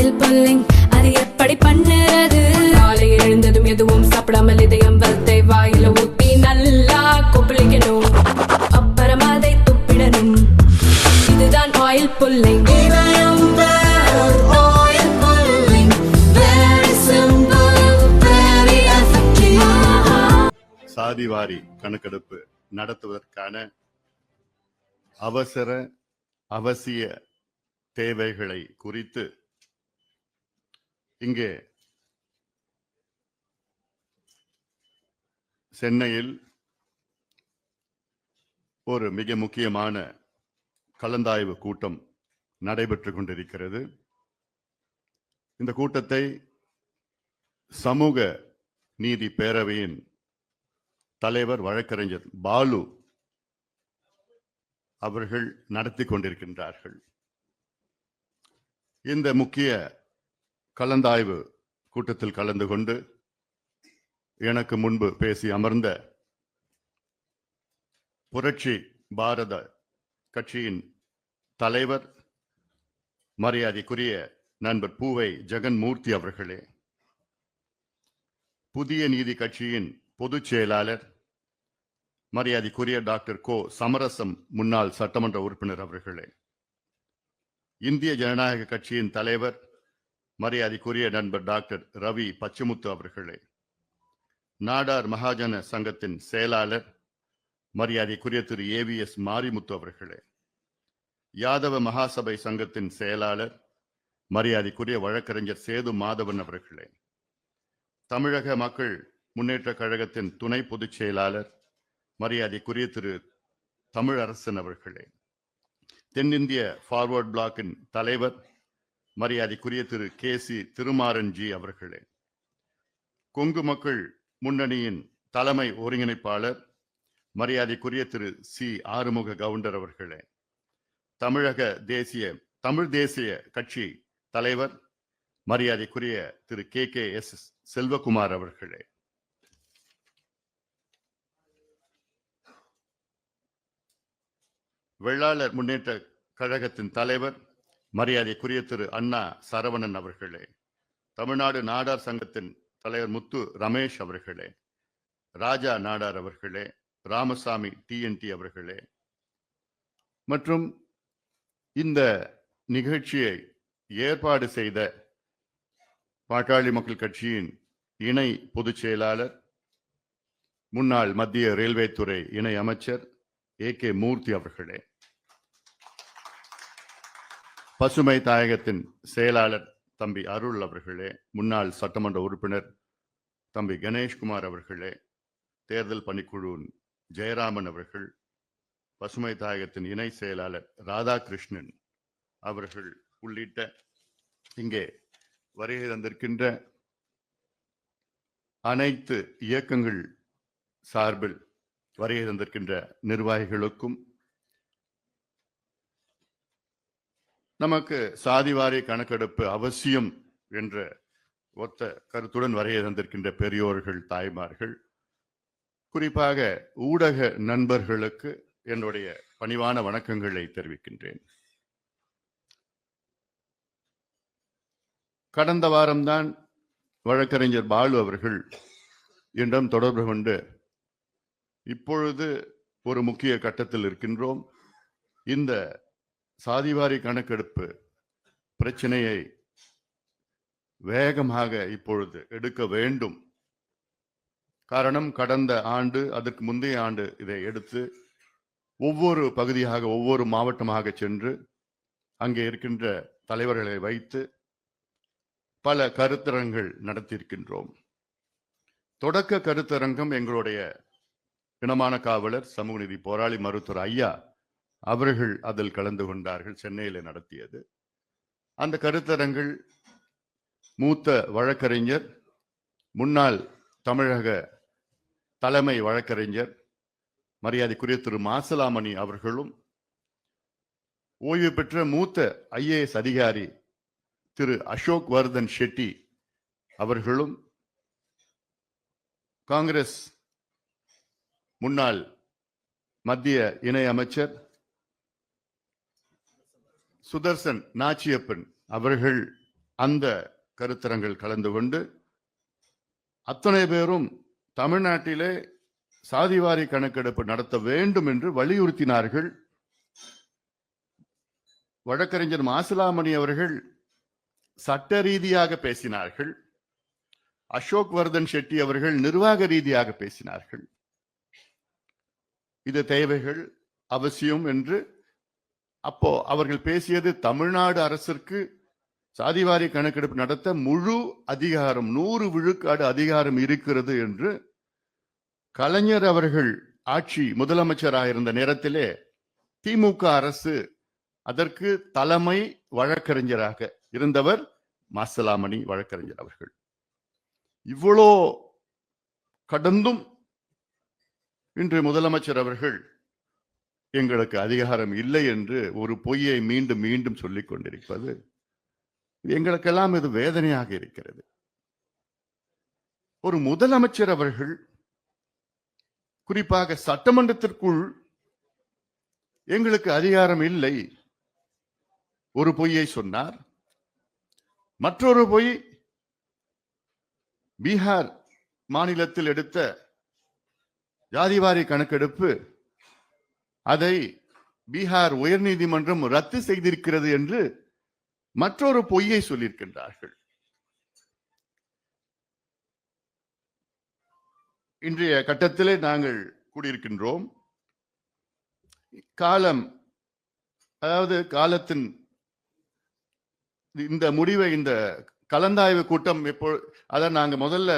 Oil pulling அது எப்படி பண்ணுறது? காலையில் எழுந்ததும் எதுவும் சாப்பிடாமல் இதயம் வளத்தை வாயில ஊத்தி நல்லா கொப்பளிக்கணும், அப்புறம் அதை துப்பிடணும். இதுதான் ஆயில் புல்லிங். சாதிவாரி கணக்கெடுப்பு நடத்துவதற்கான அவசிய தேவைகளை குறித்து இங்கே சென்னையில் ஒரு மிக முக்கியமான கலந்தாய்வு கூட்டம் நடைபெற்றுக் கொண்டிருக்கிறது. இந்த கூட்டத்தை சமூக நீதி பேரவையின் தலைவர் வழக்கறிஞர் பாலு அவர்கள் நடத்தி கொண்டிருக்கின்றார்கள். இந்த முக்கிய கலந்தாய்வு கூட்டத்தில் கலந்து கொண்டு எனக்கு முன்பு பேசி அமர்ந்த புரட்சி பாரத கட்சியின் தலைவர் மரியாதைக்குரிய நண்பர் பூவை ஜெகன்மூர்த்தி அவர்களே, புதிய நீதி கட்சியின் பொதுச் செயலாளர் மரியாதைக்குரிய டாக்டர் கோ சமரசம் முன்னாள் சட்டமன்ற உறுப்பினர் அவர்களே, இந்திய ஜனநாயக கட்சியின் தலைவர் மரியாதைக்குரிய நண்பர் டாக்டர் ரவி பச்சமுத்து அவர்களே, நாடார் மகாஜன சங்கத்தின் செயலாளர் மரியாதைக்குரிய திரு ஏவிஎஸ் மாரிமுத்து அவர்களே, யாதவ மகாசபை சங்கத்தின் செயலாளர் மரியாதைக்குரிய வழக்கறிஞர் சேது மாதவன் அவர்களே, தமிழக மக்கள் முன்னேற்ற கழகத்தின் துணை பொதுச் செயலாளர் மரியாதைக்குரிய திரு தமிழரசன் அவர்களே, தென்னிந்திய ஃபார்வர்ட் பிளாக்கின் தலைவர் மரியாதைக்குரிய திரு KC திருமாறன் ஜி அவர்களே, கொங்கு மக்கள் முன்னணியின் தலைமை ஒருங்கிணைப்பாளர் மரியாதைக்குரிய திரு C ஆறுமுக கவுண்டர் அவர்களே, தமிழ் தேசிய கட்சி தலைவர் மரியாதைக்குரிய திரு KKS செல்வகுமார் அவர்களே, வெள்ளாளர் முன்னேற்ற கழகத்தின் தலைவர் மரியாதைக்குரிய திரு அண்ணா சரவணன் அவர்களே, தமிழ்நாடு நாடார் சங்கத்தின் தலைவர் முத்து ரமேஷ் அவர்களே, ராஜா நாடார் அவர்களே, ராமசாமி TNT அவர்களே, மற்றும் இந்த நிகழ்ச்சியை ஏற்பாடு செய்த பாட்டாளி மக்கள் கட்சியின் இணை பொதுச் செயலாளர் முன்னாள் மத்திய ரயில்வே துறை இணை அமைச்சர் AK மூர்த்தி அவர்களே, பசுமை தாயகத்தின் செயலாளர் தம்பி அருள் அவர்களே, முன்னாள் சட்டமன்ற உறுப்பினர் தம்பி கணேஷ்குமார் அவர்களே, தேர்தல் பணிக்குழு ஜெயராமன் அவர்கள், பசுமை தாயகத்தின் இணை செயலாளர் ராதாகிருஷ்ணன் அவர்கள் உள்ளிட்ட இங்கே வருகை தந்திருக்கின்ற அனைத்து இயக்கங்கள் சார்பில் வருகை தந்திருக்கின்ற நிர்வாகிகளுக்கும், நமக்கு சாதிவாரி கணக்கெடுப்பு அவசியம் என்ற ஒத்த கருத்துடன் வருகை தந்திருக்கின்ற பெரியோர்கள், தாய்மார்கள், குறிப்பாக ஊடக நண்பர்களுக்கு என்னுடைய பணிவான வணக்கங்களை தெரிவிக்கின்றேன். கடந்த வாரம்தான் வழக்கறிஞர் பாலு அவர்கள் என்னிடம் தொடர்பு கொண்டு, இப்பொழுது ஒரு முக்கிய கட்டத்தில் இருக்கின்றோம், இந்த சாதிவாரி கணக்கெடுப்பு பிரச்சனையை வேகமாக இப்பொழுது எடுக்க வேண்டும். காரணம், கடந்த ஆண்டு, அதற்கு முந்தைய ஆண்டு இதை எடுத்து ஒவ்வொரு பகுதியாக, ஒவ்வொரு மாவட்டமாக சென்று அங்கே இருக்கின்ற தலைவர்களை வைத்து பல கருத்தரங்கள் நடத்தியிருக்கின்றோம். தொடக்க கருத்தரங்கம் எங்களுடைய இனமான காவலர், சமூக நீதி போராளி மருத்துவர் ஐயா அவர்கள் அதில் கலந்து கொண்டார்கள், சென்னையில் நடத்தியது. அந்த கருத்தரங்கள் மூத்த வழக்கறிஞர், முன்னாள் தமிழக தலைமை வழக்கறிஞர் மரியாதைக்குரிய திரு மாசலாமணி அவர்களும், ஓய்வு பெற்ற மூத்த IAS அதிகாரி திரு அசோக் வர்தன் ஷெட்டி அவர்களும், காங்கிரஸ் முன்னாள் மத்திய இணை அமைச்சர் சுதர்சன் நாச்சியப்பன் அவர்கள் அந்த கருத்தரங்கள் கலந்து கொண்டு அத்தனை பேரும் தமிழ்நாட்டிலே சாதிவாரி கணக்கெடுப்பு நடத்த வேண்டும் என்று வலியுறுத்தினார்கள். வழக்கறிஞர் மாசிலாமணி அவர்கள் சட்ட ரீதியாக பேசினார்கள். அசோக் வர்தன் ஷெட்டி அவர்கள் நிர்வாக ரீதியாக பேசினார்கள். இது தேவைகள் அவசியம் என்று. அப்போ அவர்கள் பேசியது தமிழ்நாடு அரசிற்கு சாதிவாரி கணக்கெடுப்பு நடத்த முழு அதிகாரம் 100 விழுக்காடு அதிகாரம் இருக்கிறது என்று. கலைஞர் அவர்கள் ஆட்சி முதலமைச்சராக இருந்த நேரத்திலே திமுக அரசு அதற்கு தலைமை வழக்கறிஞராக இருந்தவர் மாசிலாமணி வழக்கறிஞர் அவர்கள். இவ்வளோ கடந்தும் இன்று முதலமைச்சர் அவர்கள் எங்களுக்கு அதிகாரம் இல்லை என்று ஒரு பொய்யை மீண்டும் மீண்டும் சொல்லிக் கொண்டிருப்பது எங்களுக்கெல்லாம் இது வேதனையாக இருக்கிறது. ஒரு முதலமைச்சர் அவர்கள் குறிப்பாக சட்டமன்றத்திற்குள் எங்களுக்கு அதிகாரம் இல்லை ஒரு பொய்யை சொன்னார். மற்றொரு பொய் பீகார் மாநிலத்தில் எடுத்த ஜாதிவாரி கணக்கெடுப்பு அதை பீகார் உயர்நீதிமன்றம் ரத்து செய்திருக்கிறது என்று மற்றொரு பொய்யை சொல்லியிருக்கின்றார்கள். இன்றைய கட்டத்திலே நாங்கள் கூடியிருக்கின்றோம். காலம், அதாவது காலத்தின் இந்த முடிவை, இந்த கலந்தாய்வு கூட்டம் எப்போ, அதான் நாங்க முதல்ல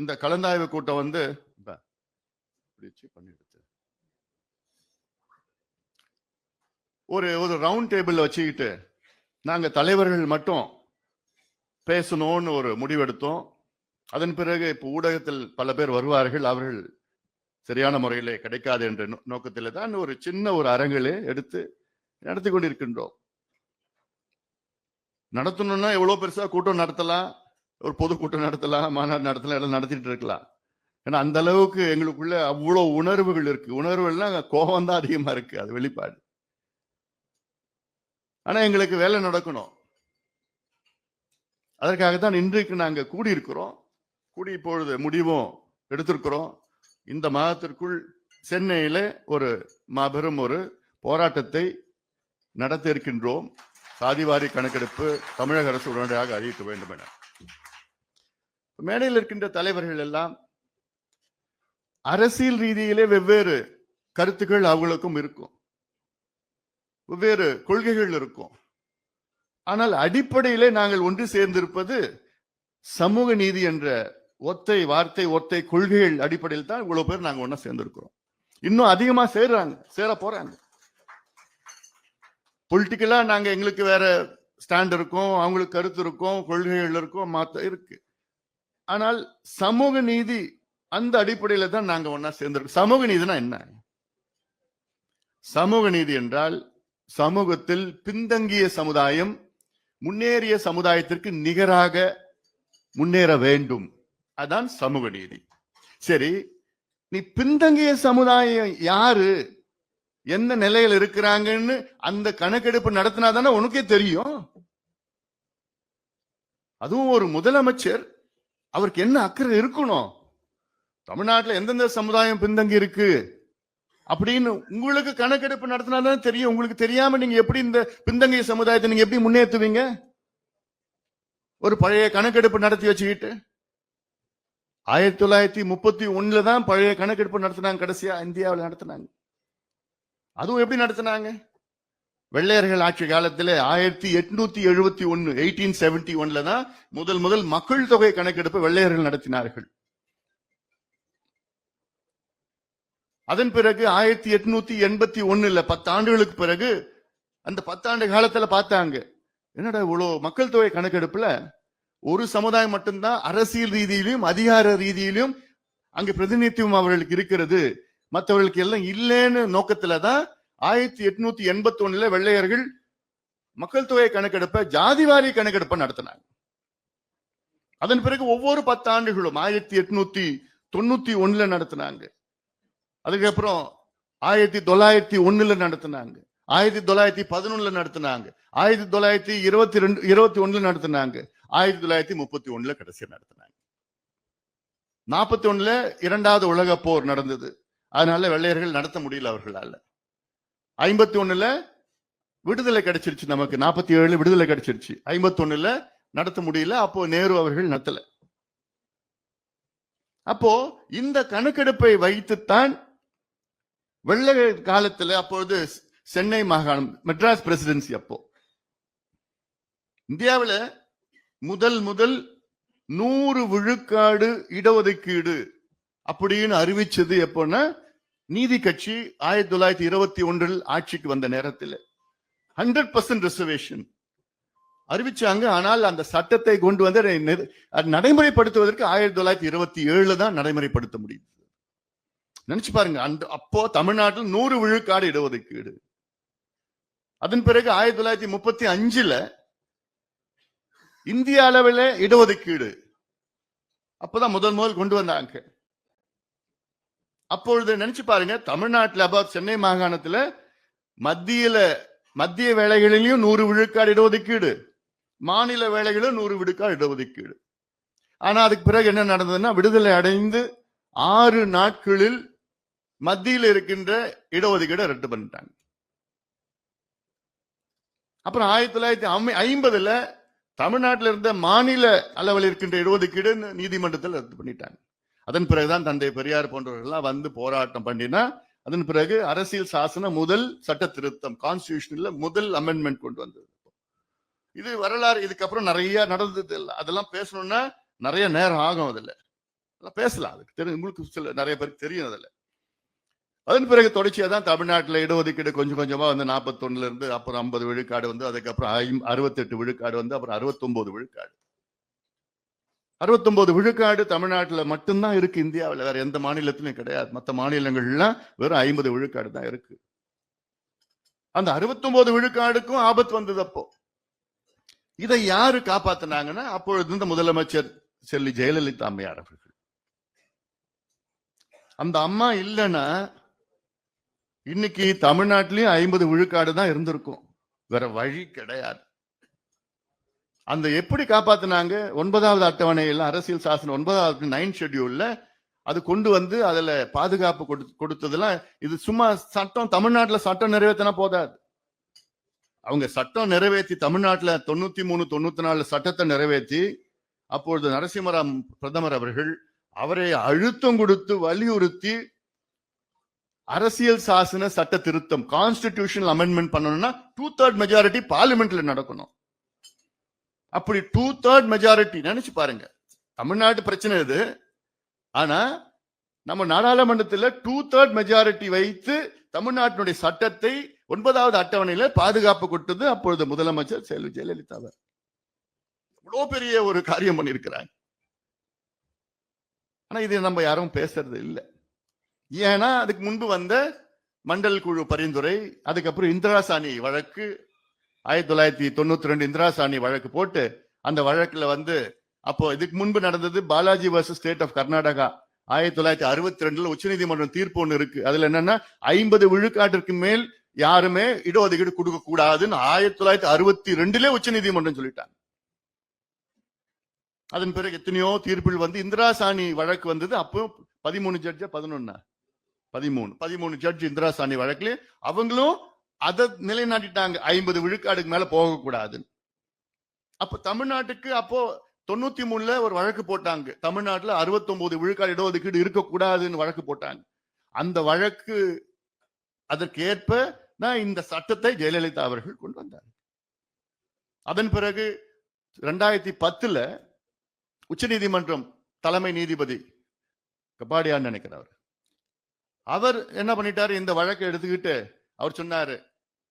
இந்த கலந்தாய்வு கூட்டம் வந்து ஒரு ரவுண்ட் டேபிள் வச்சுக்கிட்டு நாங்க தலைவர்கள் மட்டும் பேசணும்னு ஒரு முடிவெடுத்தோம். அதன் பிறகு இப்போ ஊடகத்தில் பல பேர் வருவார்கள், அவர்கள் சரியான முறையிலே கிடைக்காது என்ற நோக்கத்திலே தான் ஒரு சின்ன ஒரு அரங்கிலே எடுத்து நடத்தி கொண்டிருக்கின்றோம். நடத்தணும்னா எவ்வளவு பெருசா கூட்டம் நடத்தலாம், ஒரு பொதுக்கூட்டம் நடத்தலாம், மாநாடு நடத்தலாம், எல்லாம் நடத்திட்டு இருக்கலாம். ஏன்னா அந்த அளவுக்கு எங்களுக்குள்ள அவ்வளவு உணர்வுகள் இருக்கு. உணர்வுகள்லாம் கோபம் தான் அதிகமா இருக்கு, அது வெளிப்பாடு. ஆனா எங்களுக்கு வேலை நடக்கணும். அதற்காகத்தான் இன்றைக்கு நாங்க கூடியிருக்கிறோம். கூடி இப்பொழுது முடிவும் எடுத்திருக்கிறோம். இந்த மாதத்திற்குள் சென்னையில ஒரு மாபெரும் ஒரு போராட்டத்தை நடத்த இருக்கின்றோம். சாதிவாரி கணக்கெடுப்பு தமிழக அரசு உடனடியாக அறிவிக்க வேண்டும் என. மேடையில் இருக்கின்ற தலைவர்கள் எல்லாம் அரசியல் ரீதியிலே வெவ்வேறு கருத்துக்கள் அவங்களுக்கும் இருக்கும், வெவ்வேறு கொள்கைகள் இருக்கும். ஆனால் அடிப்படையிலே நாங்கள் ஒன்று சேர்ந்திருப்பது சமூக நீதி என்ற ஒத்தை வார்த்தை, ஒத்தை கொள்கைகள் அடிப்படையில் தான் இவ்வளவு பேர் நாங்க ஒன்னா சேர்ந்திருக்கிறோம். இன்னும் அதிகமா சேர போறாங்க. பொலிட்டிக்கலா நாங்க எங்களுக்கு வேற ஸ்டாண்ட் இருக்கும், அவங்களுக்கு கருத்து இருக்கும், கொள்கைகள் இருக்கும், மாத்த இருக்கு. ஆனால் சமூக நீதி அந்த அடிப்படையில தான் நாங்க ஒன்னா சேர்ந்திருக்கோம். சமூக நீதினா என்ன? சமூக நீதி என்றால் சமூகத்தில் பின்தங்கிய சமுதாயம் முன்னேறிய சமுதாயத்திற்கு நிகராக முன்னேற வேண்டும், அதான் சமூக நீதி. சரி, நீ பின்தங்கிய சமுதாயம் யாரு, எந்த நிலையில் இருக்கிறாங்கன்னு அந்த கணக்கெடுப்பு நடத்தினா தானே உனக்கே தெரியும். அதுவும் ஒரு முதலமைச்சர், அவருக்கு என்ன அக்கறை இருக்கணும், தமிழ்நாட்டில் எந்தெந்த சமுதாயம் பின்தங்கி இருக்கு அப்படின்னு உங்களுக்கு கணக்கெடுப்பு நடத்தினாதான் தெரியும். உங்களுக்கு தெரியாம நீங்க எப்படி இந்த பின்தங்கிய சமுதாயத்தை நீங்க எப்படி முன்னேற்றுவீங்க? ஒரு பழைய கணக்கெடுப்பு நடத்தி வச்சுக்கிட்டு 1931 தான் பழைய கணக்கெடுப்பு நடத்தினாங்க, கடைசியா இந்தியாவில் நடத்தினாங்க. அதுவும் எப்படி நடத்தினாங்க? வெள்ளையர்கள் ஆட்சி காலத்தில் 1871 1871 தான் முதல் மக்கள் தொகை கணக்கெடுப்பு வெள்ளையர்கள் நடத்தினார்கள். அதன் பிறகு 1881 10 ஆண்டுகளுக்கு பிறகு அந்த 10 ஆண்டு காலத்துல பார்த்தாங்க, என்னடா இவ்வளவு மக்கள் தொகை கணக்கெடுப்புல ஒரு சமுதாயம் மட்டும்தான் அரசியல் ரீதியிலும் அதிகார ரீதியிலும் அங்கு பிரதிநிதித்துவம் அவர்களுக்கு இருக்கிறது, மற்றவர்களுக்கு எல்லாம் இல்லைன்னு நோக்கத்துலதான் 1881 வெள்ளையர்கள் மக்கள் தொகை கணக்கெடுப்பை ஜாதிவாரி கணக்கெடுப்பை நடத்தினாங்க. அதன் பிறகு ஒவ்வொரு 10 ஆண்டுகளும் 1891 நடத்தினாங்க. அதுக்கப்புறம் 1901 நடத்தினாங்க, 1911 நடத்தினாங்க, 1921 நடத்தினாங்க, 1931 கடைசியா நடத்தினாங்க. 41 இரண்டாவது உலக போர் நடந்தது. அதனால வெள்ளையர்கள் நடத்த முடியல அவர்களால. 51 விடுதலை கிடைச்சிருச்சு நமக்கு. 47 விடுதலை கிடைச்சிருச்சு. 51 நடத்த முடியல. அப்போ நேரு அவர்கள் நடத்தல. அப்போ இந்த கணக்கெடுப்பை வைத்துத்தான் வெள்ளை காலத்துல அப்பொழுது சென்னை மாகாணம் மெட்ராஸ் பிரசிடென்சி, அப்போ இந்தியாவில் முதல் 100 விழுக்காடு இடஒதுக்கீடு அப்படின்னு அறிவிச்சது எப்போன்னா நீதி கட்சி 1921 ஆட்சிக்கு வந்த நேரத்தில் 100% ரிசர்வேஷன் அறிவிச்சாங்க. ஆனால் அந்த சட்டத்தை கொண்டு வந்து நடைமுறைப்படுத்துவதற்கு 1927 தான் நடைமுறைப்படுத்த முடியுது. நினைச்சு பாருங்க, அப்போ தமிழ்நாட்டில் 100 விழுக்காடு இடஒதுக்கீடு. அதன் பிறகு 1935 இந்திய அளவில் இடஒதுக்கீடு அப்பதான் முதல் கொண்டு வந்தாங்க. அப்பொழுது நினைச்சு பாருங்க, தமிழ்நாட்டில் சென்னை மாகாணத்துல மத்திய வேலைகளிலும் 100 விழுக்காடு இடஒதுக்கீடு, மாநில வேலைகளும் 100 விழுக்காடு இடஒதுக்கீடு. ஆனா அதுக்கு பிறகு என்ன நடந்ததுன்னா, விடுதலை அடைந்து 6 நாட்களில் மத்தியில் இருக்கின்ற இடஒதுக்கீடை ரத்து பண்ணிட்டாங்க. அப்புறம் 1950 தமிழ்நாட்டில் இருந்த மாநில அளவில் இருக்கின்ற இடஒதுக்கீடு நீதிமன்றத்தில் ரத்து பண்ணிட்டாங்க. அதன் பிறகுதான் தந்தை பெரியார் போன்றவர்கள் வந்து போராட்டம் பண்ணினா, அதன் பிறகு அரசியல் சாசன முதல் சட்ட திருத்தம், கான்ஸ்டிடியூஷன்ல முதல் அமெண்ட்மெண்ட் கொண்டு வந்தது. இது வரலாறு. இதுக்கப்புறம் நிறைய நடந்தது இல்லை. அதெல்லாம் பேசணும்னா நிறைய நேரம் ஆகும். அதுல பேசலாம். அதுக்கு உங்களுக்கு சில நிறைய பேருக்கு தெரியும். அதுல அதன் பிறகு தொடர்ச்சியா தான் தமிழ்நாட்டில் இடஒதுக்கீடு கொஞ்சம் கொஞ்சமா வந்து 41 இருந்து அப்புறம் 50 விழுக்காடு வந்து, அதுக்கப்புறம் 68 விழுக்காடு வந்து, அப்புறம் 69 விழுக்காடு. 69 விழுக்காடு தமிழ்நாட்டில் மட்டும்தான் இருக்கு. இந்தியாவில் வேற எந்த மாநிலத்திலும் கிடையாது. மற்ற மாநிலங்கள்லாம் வெறும் 50 விழுக்காடு தான் இருக்கு. அந்த 69 விழுக்காடுக்கும் ஆபத்து வந்தது. அப்போ இதை யாரு காப்பாத்தினாங்கன்னா, அப்பொழுது இருந்த முதலமைச்சர் செல்வி ஜெயலலிதா அம்மையார் அவர்கள். அந்த அம்மா இல்லைன்னா இன்னைக்கு தமிழ்நாட்டிலையும் 50 விழுக்காடு தான் இருந்திருக்கும். வேற வழி கிடையாது. அந்த எப்படி காப்பாத்தினாங்க? 9வது அட்டவணையில் அரசியல் சாசனம் 9வது 9 ஷெட்யூல்ல அது கொண்டு வந்து அதுல பாதுகாப்பு கொடுத்ததெல்லாம் இது சும்மா சட்டம். தமிழ்நாட்டுல சட்டம் நிறைவேற்றினா போதாது. அவங்க சட்டம் நிறைவேற்றி தமிழ்நாட்டுல 93, 94 சட்டத்தை நிறைவேற்றி அப்பொழுது நரசிம்மராவ் பிரதமர் அவர்கள் அவரை அழுத்தம் கொடுத்து வலியுறுத்தி அரசியல் சாசன சட்ட திருத்தம், கான்ஸ்டிடியூஷனல் அமெண்ட்மெண்ட் பண்ணணும்னா 2/3 மெஜாரிட்டி பார்லிமெண்ட்ல நடக்கணும். அப்படி 2/3 மெஜாரிட்டி நினைச்சு பாருங்க. தமிழ்நாட்டு பிரச்சனை இது. ஆனா நம்ம நாடாளுமன்றத்தில் 2/3 மெஜாரிட்டி வைத்து தமிழ்நாட்டினுடைய சட்டத்தை 9வது அட்டவணையில பாதுகாப்பு கொடுத்தது அப்பொழுது முதலமைச்சர் செல்வி ஜெயலலிதா. இவ்வளவு பெரிய ஒரு காரியம் பண்ணியிருக்கிறாங்க. ஆனா இது நம்ம யாரும் பேசுறது இல்லை. ஏன்னா அதுக்கு முன்பு வந்த மண்டல் குழு பரிந்துரை, அதுக்கப்புறம் இந்திராசாணி வழக்கு 1992 இந்திராசாணி வழக்கு போட்டு அந்த வழக்குல வந்து அப்போ இதுக்கு முன்பு நடந்தது Balaji versus state of Karnataka 1962 உச்சநீதிமன்றம் தீர்ப்பு ஒண்ணு இருக்கு. அதுல என்னன்னா 50 விழுக்காட்டிற்கு மேல் யாருமே இடஒதுக்கீடு கொடுக்க கூடாதுன்னு 1962 உச்சநீதிமன்றம் சொல்லிட்டாங்க. அதன் பிறகு எத்தனையோ தீர்ப்புகள் வந்து இந்திராசாணி வழக்கு வந்தது. அப்போ 13 ஜட்ஜா 13 ஜட்ஜ் இந்திராசாணி வழக்குல அவங்களும் அதை நிலைநாட்டிட்டாங்க, 50 விழுக்காடுக்கு மேல போகக்கூடாதுன்னு. அப்ப தமிழ்நாட்டுக்கு அப்போ 93 ஒரு வழக்கு போட்டாங்க. தமிழ்நாட்டுல 69 விழுக்காடு இடஒதுக்கீடு இருக்கக்கூடாதுன்னு வழக்கு போட்டாங்க. அந்த வழக்கு அதற்கு ஏற்ப தான் இந்த சட்டத்தை ஜெயலலிதா அவர்கள் கொண்டு வந்தார். அதன் பிறகு 2010 உச்சநீதிமன்றம் தலைமை நீதிபதி கபாடியான்னு நினைக்கிறார், அவர் என்ன பண்ணிட்டாரு, இந்த வழக்கை எடுத்துக்கிட்டு அவர் சொன்னாரு,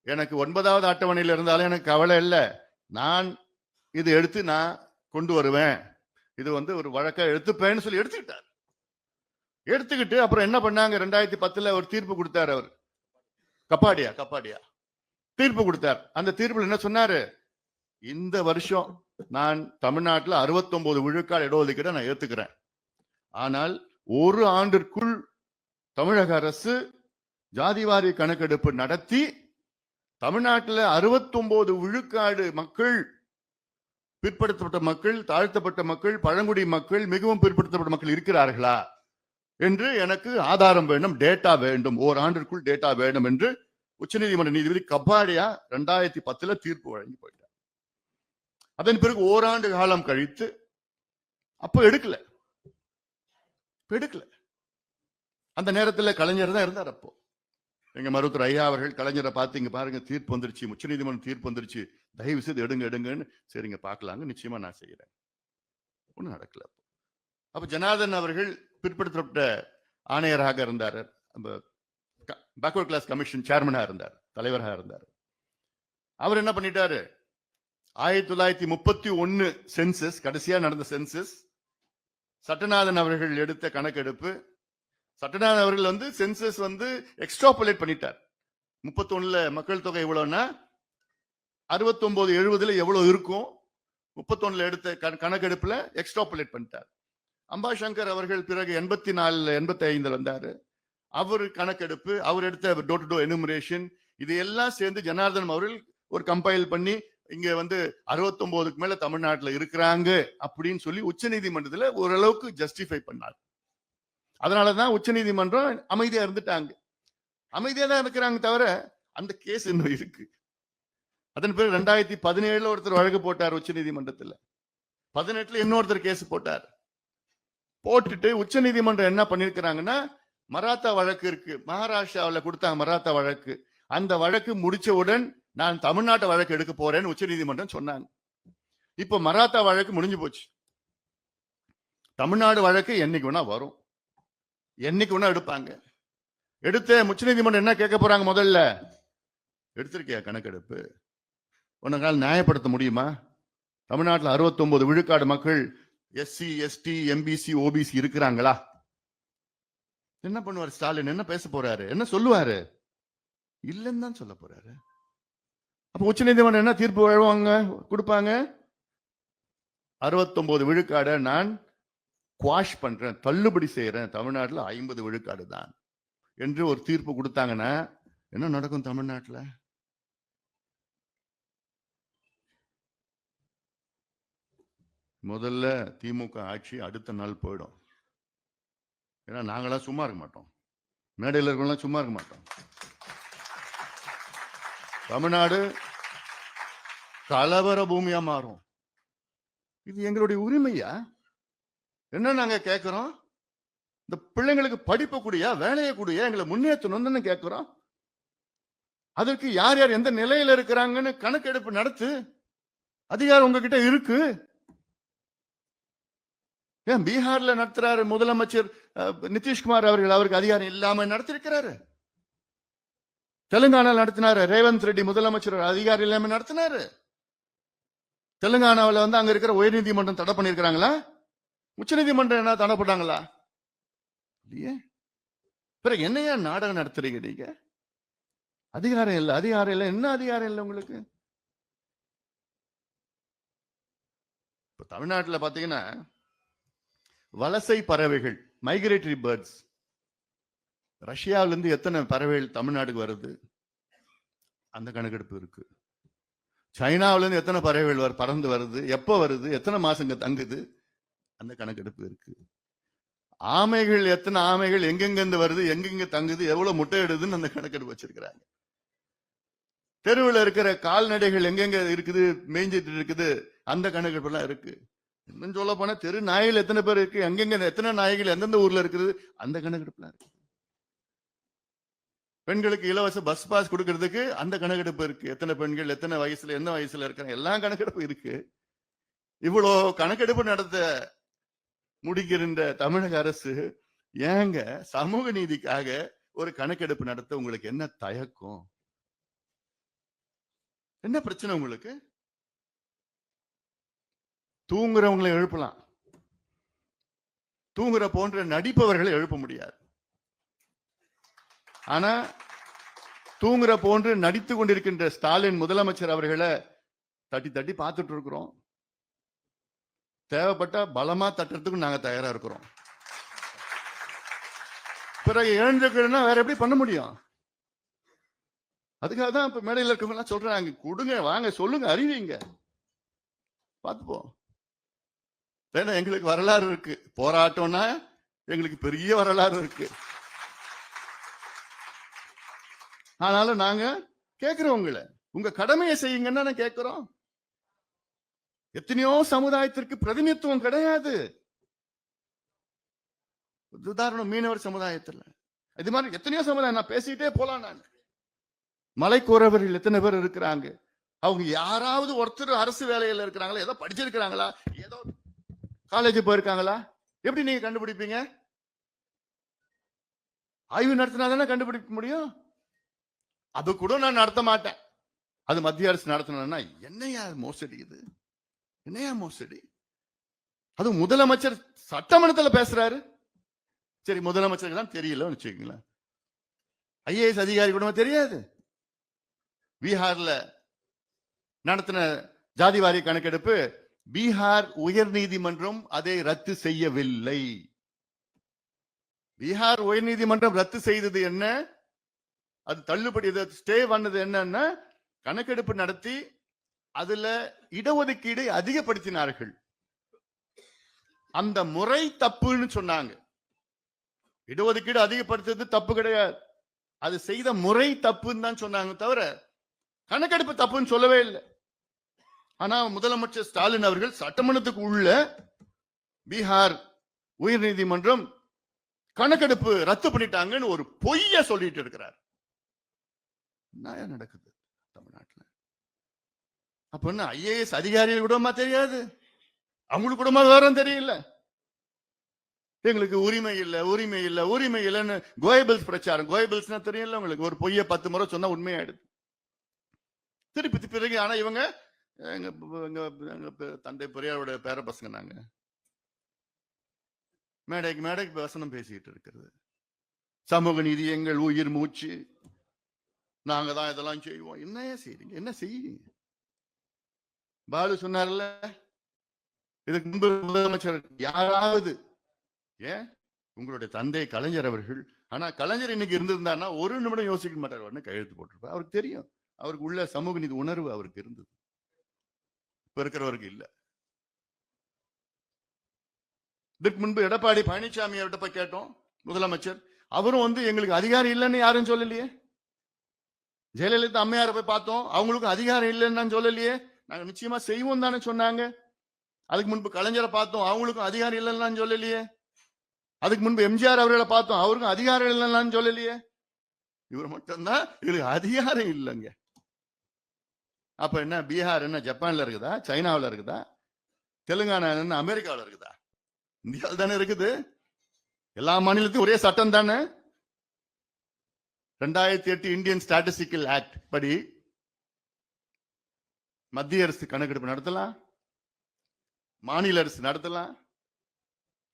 எனக்கு 9வது அட்டவணையில் இருந்தாலும் எனக்கு கவலை இல்லை, நான் இது எடுத்து நான் கொண்டு வருவேன், இது வந்து ஒரு வழக்கை எடுத்துப்பேன்னு சொல்லி எடுத்துக்கிட்டார். எடுத்துக்கிட்டு அப்புறம் என்ன பண்ணாங்க, 2010 ஒரு தீர்ப்பு கொடுத்தார். அவர் கப்பாடியா தீர்ப்பு கொடுத்தார். அந்த தீர்ப்புல என்ன சொன்னாரு, இந்த வருஷம் நான் தமிழ்நாட்டில் 69 விழுக்காடு இடஒதுக்கீட நான் ஏத்துக்கிறேன். ஆனால் ஒரு ஆண்டிற்குள் தமிழக அரசு ஜாதிவாரி கணக்கெடுப்பு நடத்தி தமிழ்நாட்டில் 69 விழுக்காடு மக்கள் பிற்படுத்தப்பட்ட மக்கள், தாழ்த்தப்பட்ட மக்கள், பழங்குடி மக்கள், மிகவும் பிற்படுத்தப்பட்ட மக்கள் இருக்கிறார்களா என்று எனக்கு ஆதாரம் வேண்டும், டேட்டா வேண்டும், ஓராண்டிற்குள் டேட்டா வேண்டும் என்று உச்சநீதிமன்ற நீதிபதி கபாடியா 2010 தீர்ப்பு வழங்கி போயிட்டார். அதன் பிறகு ஓராண்டு காலம் கழித்து அப்போ எடுக்கல. அந்த நேரத்தில் கலைஞர் தான் இருந்தார். அப்போ எங்க மருத்துவர் ஐயா அவர்கள் கலைஞரை பார்த்து, இங்க பாருங்க தீர்ப்பு வந்துருச்சு, உச்சநீதிமன்றம் தீர்ப்பு வந்துருச்சு, தயவு செய்து எடுங்கன்னு, சரிங்க பார்க்கலாங்க, நிச்சயமா நான் செய்யறேன். ஒன்றும் நடக்கல. அப்ப ஜனார்தன் அவர்கள் பிற்படுத்தப்பட்ட ஆணையராக இருந்தார், பேக்வர்ட் கிளாஸ் கமிஷன் சேர்மனா இருந்தார், தலைவராக இருந்தார். அவர் என்ன பண்ணிட்டாரு, 1931 சென்சஸ், கடைசியா நடந்த சென்சஸ், சட்டநாதன் அவர்கள் எடுத்த கணக்கெடுப்பு, சட்டநாதன் அவர்கள் சென்சஸ் எக்ஸ்ட்ராபுலேட் பண்ணிட்டார். 31 மக்கள் தொகை எவ்வளவுன்னா 69 70 எவ்வளவு இருக்கும், 31 எடுத்த கணக்கெடுப்புல எக்ஸ்ட்ராபுலேட் பண்ணிட்டார். அம்பாசங்கர் அவர்கள் பிறகு 84 85 வந்தாரு. அவர் கணக்கெடுப்பு, அவர் எடுத்த டோர் டு டோர் எனுமரேஷன், இது எல்லாம் சேர்ந்து ஜனார்தன் அவர்கள் ஒரு கம்பைல் பண்ணி இங்க 69க்கு மேல தமிழ்நாட்டுல இருக்கிறாங்க அப்படின்னு சொல்லி உச்சநீதிமன்றத்துல ஓரளவுக்கு ஜஸ்டிஃபை பண்ணார். அதனாலதான் உச்சநீதிமன்றம் அமைதியா இருந்துட்டாங்க. அமைதியா தான் இருக்கிறாங்க தவிர அந்த கேஸ் இன்னும் இருக்கு. அதன் பிறகு 2017 ஒருத்தர் வழக்கு போட்டார் உச்சநீதிமன்றத்துல, 18 இன்னொருத்தர் கேஸ் போட்டார். போட்டுட்டு உச்சநீதிமன்றம் என்ன பண்ணிருக்கிறாங்கன்னா, மராத்தா வழக்கு இருக்கு, மகாராஷ்டிராவில் கொடுத்தாங்க மராத்தா வழக்கு, அந்த வழக்கு முடிச்சவுடன் நான் தமிழ்நாட்டு வழக்கு எடுக்க போறேன்னு உச்சநீதிமன்றம் சொன்னாங்க. இப்ப மராத்தா வழக்கு முடிஞ்சு போச்சு. தமிழ்நாடு வழக்கு என்னைக்கு வேணா வரும், என்னைக்கு வேணா எடுப்பாங்க. எடுத்த உச்சநீதிமன்றம் என்ன கேட்க போறாங்க, முதல்ல எடுத்திருக்கியா கணக்கெடுப்பு, உனக்கால் நியாயப்படுத்த முடியுமா? தமிழ்நாட்டில் 69 விழுக்காடு மக்கள் எஸ்சி எஸ்டி எம்பிசி ஓபிசி இருக்கிறாங்களா? என்ன பண்ணுவார் ஸ்டாலின், என்ன பேச போறாரு, என்ன சொல்லுவாரு? இல்லைன்னு தான் சொல்ல போறாரு. அப்ப உச்சநீதிமன்றம் என்ன தீர்ப்பு வழங்குவாங்க, கொடுப்பாங்க, 69 விழுக்காடை நான் குவாஷ் பண்றேன், தள்ளுபடி செய்யறேன், தமிழ்நாட்டில் 50 விழுக்காடு தான் என்று ஒரு தீர்ப்பு கொடுத்தாங்கன்னா என்ன நடக்கும் தமிழ்நாட்டில்? முதல்ல திமுக ஆட்சி அடுத்த நாள் போயிடும். ஏன்னா நாங்களாம் சும்மா இருக்க மாட்டோம், மேடையில் இருக்கலாம் சும்மா இருக்க மாட்டோம். தமிழ்நாடு கலவர பூமியா மாறும். இது எங்களுடைய உரிமையா? என்ன நாங்க கேட்கிறோம், இந்த பிள்ளைங்களுக்கு படிப்பு கூடியா, வேலையை கூடியா, எங்களை முன்னேற்றணும்னு கேட்கிறோம். அதற்கு யார் யார் எந்த நிலையில இருக்கிறாங்கன்னு கணக்கெடுப்பு நடத்து, அதிகாரம் உங்ககிட்ட இருக்கு. ஏன் பீகார்ல நடத்துறாரு முதலமைச்சர் நிதிஷ்குமார் அவர்கள், அவருக்கு அதிகாரம் இல்லாம நடத்திருக்கிறாரு. தெலுங்கானாவில் நடத்தினாரு ரேவந்த் ரெட்டி முதலமைச்சர், அதிகாரம் இல்லாம நடத்தினாரு. தெலுங்கானாவில் அங்க இருக்கிற உயர் நீதிமன்றம் தடை பண்ணிருக்கிறாங்களா? உச்ச நீதிமன்றம் என்ன தடை போட்டாங்களா? இல்லையே. பிறகு என்னையா நாடகம் நடத்துறீங்க நீங்க? அதிகாரம் இல்லை, அதிகாரம் இல்லை, என்ன அதிகாரம் இல்லை உங்களுக்கு? இப்ப தமிழ்நாட்டில் பாத்தீங்கன்னா வலசை பறவைகள், மைக்ரேட்டரி பேர்ட்ஸ், ரஷ்யாவிலிருந்து எத்தனை பறவைகள் தமிழ்நாட்டுக்கு வருது அந்த கணக்கெடுப்பு இருக்கு. சைனாவிலிருந்து எத்தனை பறவைகள் பறந்து வருது, எப்ப வருது, எத்தனை மாசங்க தங்குது, அந்த கணக்கெடுப்பு இருக்கு. ஆமைகள், எத்தனை ஆமைகள் எங்கெங்க இருந்து வருது, எங்கெங்க தங்குது, எவ்வளவு முட்டை இடுதுன்னு அந்த கணக்கெடுப்பு வச்சிருக்கிறாங்க. தெருவில் இருக்கிற கால்நடைகள் எங்கெங்க இருக்குது, மேய்ஞ்சிட்டு இருக்குது, அந்த கணக்கெடுப்பு எல்லாம் இருக்கு. இன்னும் சொல்ல போனா தெரு நாய்கள் எத்தனை பேர் இருக்கு, எங்கெங்க எத்தனை நாய்கள் எந்தெந்த ஊர்ல இருக்குது, அந்த கணக்கெடுப்புலாம் இருக்கு. பெண்களுக்கு இலவச பஸ் பாஸ் கொடுக்கறதுக்கு அந்த கணக்கெடுப்பு இருக்கு. எத்தனை பெண்கள் எத்தனை வயசுல எந்த வயசுல இருக்காங்க, எல்லா கணக்கெடுப்பு இருக்கு. இவ்வளோ கணக்கெடுப்பு நடத்த முடிக்கின்ற தமிழக அரசு ஏங்க சமூக நீதிக்காக ஒரு கணக்கெடுப்பு நடத்த உங்களுக்கு என்ன தயக்கம், என்ன பிரச்சனை உங்களுக்கு? தூங்குறவங்களை எழுப்பலாம், தூங்குற போன்ற நடிப்பவர்களை எழுப்ப முடியாது. ஆனா தூங்குற போன்று நடித்து கொண்டிருக்கின்ற ஸ்டாலின் முதலமைச்சர் அவர்களை தட்டி தட்டி பார்த்துட்டு இருக்கிறோம். தேவைப்பட்ட பலமா தட்டுறதுக்கு நாங்க தயாரா இருக்கிறோம். பிறகு எழுந்துக்கணும்னா வேற எப்படி பண்ண முடியும்? அதுக்காக தான் இப்ப மேடையில் இருக்கவங்க எல்லாம் சொல்றாங்க, கொடுங்க, வாங்க, சொல்லுங்க, அறிவிங்க. பார்த்துப்போம். ஏன்னா எங்களுக்கு வரலாறு இருக்கு. போராட்டம்னா எங்களுக்கு பெரிய வரலாறு இருக்கு. ஆனாலும் நாங்க கேட்கிறோம், உங்க கடமையை செய்யுங்கன்னு கேட்கிறோம். எத்தனையோ சமுதாயத்திற்கு பிரதிநிதித்துவம் கிடையாது. உதாரணம் மீனவர் சமுதாயத்துல இது மாதிரி எத்தனையோ சமுதாயம், நான் பேசிட்டே போலாம். நான் மலைக்கோரவர்கள் எத்தனை பேர் இருக்கிறாங்க. அவங்க யாராவது ஒருத்தர் அரசு வேலையில இருக்கிறாங்களா, ஏதோ படிச்சிருக்கிறாங்களா, ஏதோ காலேஜ் போயிருக்காங்களா? எப்படி நீங்க கண்டுபிடிப்பீங்க? ஆய்வு நடத்தினா தானே கண்டுபிடிக்க முடியும். அது கூட நான் நடத்த மாட்டேன். அது மத்திய அரசு நடத்தணும்னா என்னையா மோசடி, இது என்னையா மோசடி? அது முதலமைச்சர் சட்டமன்றத்தில் பேசுறாரு. சரி, முதலமைச்சருக்கு தான் தெரியல வச்சுக்கீங்களா, ஐஏஎஸ் அதிகாரி கூட தெரியாது. பீகார்ல நடத்தின ஜாதிவாரி கணக்கெடுப்பு, பீகார் உயர் நீதிமன்றம் அதை ரத்து செய்யவில்லை. பீகார் உயர் நீதிமன்றம் ரத்து செய்தது என்ன, அது தள்ளுபடி ஸ்டே பண்ணது என்னன்னா, கணக்கெடுப்பு நடத்தி அதுல இடஒதுக்கீடு அதிகப்படுத்தினார்கள். அந்த முறை தப்புன்னு சொன்னாங்க. இடஒதுக்கீடு அதிகப்படுத்துறது தப்பு கிடையாது, அது செய்த முறை தப்புன்னு தான் சொன்னாங்க, தவிர கணக்கெடுப்பு தப்புன்னு சொல்லவே இல்லை. ஆனா முதலமைச்சர் ஸ்டாலின் அவர்கள் சட்டமன்றத்துக்கு உள்ள பீகார் உயர் நீதிமன்றம் கணக்கெடுப்பு ரத்து பண்ணிட்டாங்கன்னு ஒரு பொய்ய சொல்லிட்டு இருக்கிறார். என்ன நடக்குது தமிழ்நாட்டில்? அப்ப என்ன ஐஏஎஸ் அதிகாரிகள் கூடமா தெரியாது, அவங்களுக்கு கூடமா விவரம் தெரியல. எங்களுக்கு உரிமை இல்லை, உரிமை இல்லை, உரிமை இல்லைன்னு கோயபிள்ஸ் பிரச்சாரம். கோயபிள்ஸ்னா தெரியல உங்களுக்கு, ஒரு பொய்ய 10 முறை சொன்னா உண்மையாயிடுது திருப்பி பிறகு. ஆனா இவங்க எங்க தந்தை பெரியாரோட பேர பசங்க, நாங்க மேடைக்கு மேடைக்கு வசனம் பேசிட்டு இருக்கிறது. சமூக நீதி எங்கள் உயிர் மூச்சு, நாங்க தான் இதெல்லாம் செய்வோம். என்ன செய்றீங்க, என்ன செய்யுங்க? பாலு சொன்னார்ல, இதுக்கு முன்பு முதலமைச்சர் யாராவது, ஏன் உங்களுடைய தந்தை கலைஞர் அவர்கள், ஆனா கலைஞர் இன்னைக்கு இருந்திருந்தாருன்னா ஒரு நிமிடம் யோசிக்க மாட்டார், உடனே கையெழுத்து போட்டிருப்பார். அவருக்கு தெரியும், அவருக்கு உள்ள சமூக நீதி உணர்வு அவருக்கு இருந்தது, இப்ப இருக்கிறவருக்கு இல்ல. இதுக்கு முன்பு எடப்பாடி பழனிசாமி அவர்கிட்ட போய் கேட்டோம், முதலமைச்சர், அவரும் எங்களுக்கு அதிகாரம் இல்லைன்னு யாரும் சொல்லலையே. ஜெயலலிதா அம்மையாரை போய் பார்த்தோம், அவங்களுக்கும் அதிகாரம் இல்லைன்னு சொல்லலையே, நாங்க நிச்சயமா செய்வோம் தானே சொன்னாங்க. அதுக்கு முன்பு கலைஞரை பார்த்தோம், அவங்களுக்கும் அதிகாரம் இல்லைன்னு சொல்லலையே. அதுக்கு முன்பு எம்ஜிஆர் அவர்களை பார்த்தோம், அவருக்கும் அதிகாரம் இல்லைன்னு சொல்லலையே. இவர் மட்டும்தான் இவருக்கு அதிகாரம் இல்லைங்க. அப்ப என்ன, பீகார் என்ன ஜப்பான்ல இருக்குதா, சைனாவில் இருக்குதா, தெலுங்கானா என்ன அமெரிக்காவில் இருக்குதா? இந்தியாவில் தானே இருக்குது. எல்லா மாநிலத்தையும் ஒரே சட்டம் தானே. 2008 இந்தியன் ஸ்டாட்டிஸ்டிக்கல் ஆக்ட் படி மத்திய அரசு கணக்கெடுப்பு நடத்தலாம், மாநில அரசு நடத்தலாம்.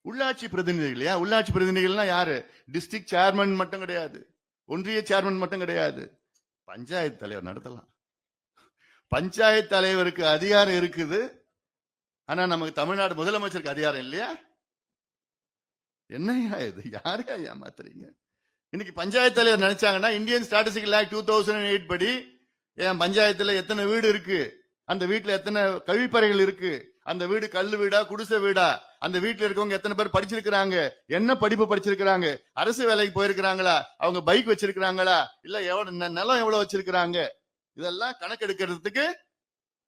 உள்ளாட்சி பிரதிநிதிகள், ஏன் உள்ளாட்சி பிரதிநிதிகள்னா யாரு? டிஸ்ட்ரிக்ட் சேர்மன் மட்டும் கிடையாது, ஒன்றிய சேர்மன் மட்டும் கிடையாது, பஞ்சாயத்து தலைவர் நடத்தலாம். பஞ்சாயத்து தலைவருக்கு அதிகாரம் இருக்குது, ஆனா நமக்கு தமிழ்நாடு முதலமைச்சருக்கு அதிகாரம் இல்லையா? என்னையா இது, யாரையா ஏமாத்துறீங்க? இன்னைக்கு பஞ்சாயத்து தலைவர் நினைச்சாங்கன்னா, இந்தியன் ஸ்டாட்டிஸ்டிக்கல் ஆக்ட் 2008 படி என் பஞ்சாயத்துல எத்தனை வீடு இருக்கு, அந்த வீட்டுல எத்தனை கழிப்பறைகள் இருக்கு, அந்த வீடு கல்லு வீடா குடிசை வீடா, அந்த வீட்டுல இருக்கவங்க எத்தனை பேர் படிச்சிருக்கிறாங்க, என்ன படிப்பு படிச்சிருக்கிறாங்க, அரசு வேலைக்கு போயிருக்கிறாங்களா, அவங்க பைக் வச்சிருக்கிறாங்களா, இல்ல எவ்வளவு நிலம் எவ்வளவு வச்சிருக்கிறாங்க, இதெல்லாம் கணக்கெடுக்கிறதுக்கு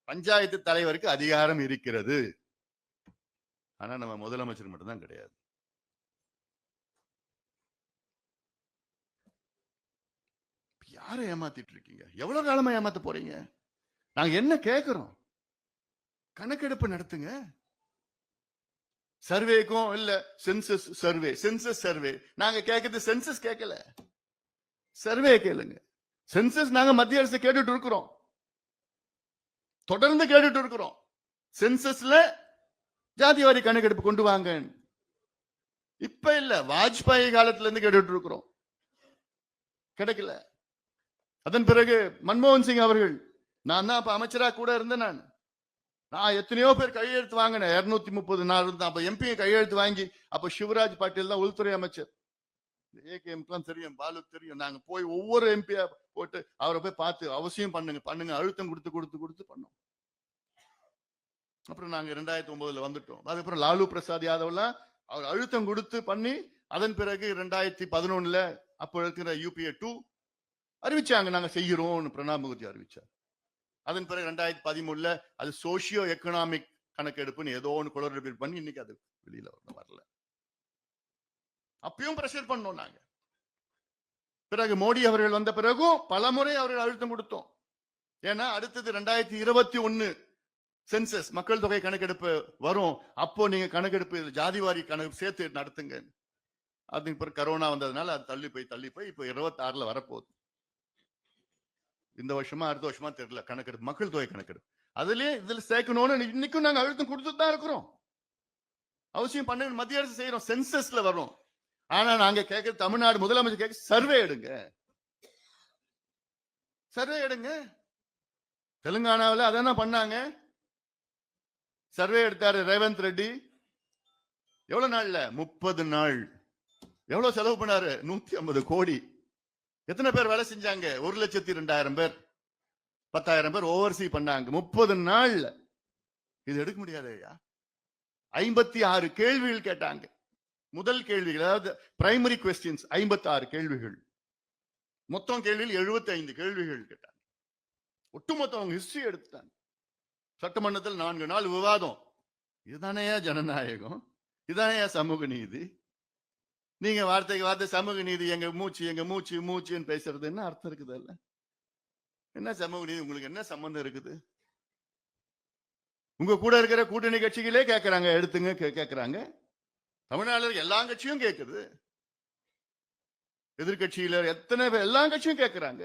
பஞ்சாயத்து தலைவருக்கு அதிகாரம் இருக்கிறது. ஆனா நம்ம முதலமைச்சர் மட்டும்தான் கிடையாது. யாரை ஏமாத்திட்டு இருக்கீங்க? எவ்வளவு காலமா ஏமாத்த போறீங்க? நாங்க என்ன கேட்கிறோம்? கணக்கெடுப்பு நடத்துங்க. சர்வேக்கும் இல்ல சென்சஸ் சர்வே, சென்சஸ் சர்வே. நாங்க கேட்கறது சென்சஸ் கேட்கல, சர்வே கேளுங்க. சென்சஸ் நாங்க மத்திய அரசு கேட்டுட்டு இருக்கிறோம், தொடர்ந்து கேட்டுட்டு இருக்கிறோம். சென்சஸ்ல ஜாதிவாரி கணக்கெடுப்பு கொண்டு வாங்க. இப்ப இல்ல, வாஜ்பாய் காலத்துல இருந்து கேட்டுட்டு இருக்கிறோம், கிடைக்கல. அதன் பிறகு மன்மோகன் சிங் அவர்கள், நான் தான் அப்ப அமைச்சரா கூட இருந்தேன். நான் எத்தனையோ பேர் கையெழுத்து வாங்கினேன், 230 நாள் இருந்தா. அப்ப எம்பி கையெழுத்து வாங்கி, அப்ப சிவராஜ் பாட்டீல் தான் உள்துறை அமைச்சர். ஏகேஎம்லாம் தெரியும், பாலுக்கு தெரியும். நாங்க போய் ஒவ்வொரு எம்பியா போட்டு அவரை போய் பார்த்து அவசியம் பண்ணுங்க பண்ணுங்க அழுத்தம் கொடுத்து கொடுத்து கொடுத்து பண்ணோம். அப்புறம் நாங்க 2009 வந்துட்டோம். அதுக்கப்புறம் லாலு பிரசாத் யாதவ்லாம் அவர் அழுத்தம் கொடுத்து பண்ணி அதன் பிறகு 2011 அப்போ இருக்கிற UPA 2 அறிவிச்சாங்க, நாங்க செய்கிறோம். பிரணாப் முகர்ஜி அறிவிச்சார். அதன் பிறகு 2013 அது சோசியோ எக்கனாமிக் கணக்கெடுப்புன்னு ஏதோ ஒன்று குளறுபடி பண்ணி இன்னைக்கு அது வெளியில வரல. அப்பயும் பிரஷர் பண்ணோம் நாங்க. பிறகு மோடி அவர்கள் வந்த பிறகும் பலமுறை அவர்கள் அழுத்தம் கொடுத்தோம். ஏன்னா அடுத்தது 2021 சென்சஸ் மக்கள் தொகை கணக்கெடுப்பு வரும், அப்போ நீங்க கணக்கெடுப்பு ஜாதிவாரி கணக்கு சேர்த்து நடத்துங்க. அதுக்கு பிறகு கரோனா வந்ததுனால அது தள்ளி போய் இப்போ 26 வரப்போகுது. இந்த வருஷமா அடுத்த வருஷமா தெரியல கணக்கெடுப்பு, மக்கள் தொகை கணக்கெடுப்பு. அதுலயே இதுல சேர்க்கணும்னு இன்னைக்கும் நாங்க அழுத்தம் கொடுத்துட்டு தான் இருக்கிறோம். அவசியம் பண்ண மத்திய அரசு செய்யறோம், சென்சஸ்ல வரும். ஆனா நாங்க கேட்க தமிழ்நாடு முதலமைச்சர் கேட்க சர்வே எடுங்க, சர்வே எடுங்க. தெலுங்கானாவில் அதான் பண்ணாங்க, சர்வே எடுத்தாரு ரேவந்த் ரெட்டி. எவ்வளவு நாள்ல? 30 நாள். எவ்வளவு செலவு பண்ணாரு? 150 கோடி. எத்தனை பேர் வேலை செஞ்சாங்க? 1,02,000 பேர், 10,000 பேர் ஓவர்சி பண்ணாங்க 30 நாள்ல. இது எடுக்க முடியாது ஐயா. 56 கேள்விகள் கேட்டாங்க. முதல் கேள்விகள், அதாவது பிரைமரி கொஸ்டின்ஸ் 56 கேள்விகள். மொத்தம் கேள்வியில் 75 கேள்விகள் கேட்டாங்க. ஒட்டுமொத்தம் அவங்க ஹிஸ்டரி எடுத்துட்டாங்க. சட்டமன்றத்தில் 4 நாள் விவாதம். இதுதானையா ஜனநாயகம்? இதுதானையா சமூக நீதி? நீங்க வார்த்தைக்கு வார்த்தை சமூக நீதி, எங்க மூச்சு மூச்சுன்னு பேசுறது என்ன அர்த்தம் இருக்குது? இல்ல என்ன சமூக நீதி? உங்களுக்கு என்ன சம்பந்தம் இருக்குது? உங்க கூட இருக்கிற கூட்டணி கட்சிகளே கேட்கறாங்க, எடுத்துங்க கேட்கறாங்க. தமிழ்நாட்டில் எல்லா கட்சியும் கேட்குது, எதிர்கட்சியில எத்தனை பேர், எல்லா கட்சியும் கேட்கறாங்க.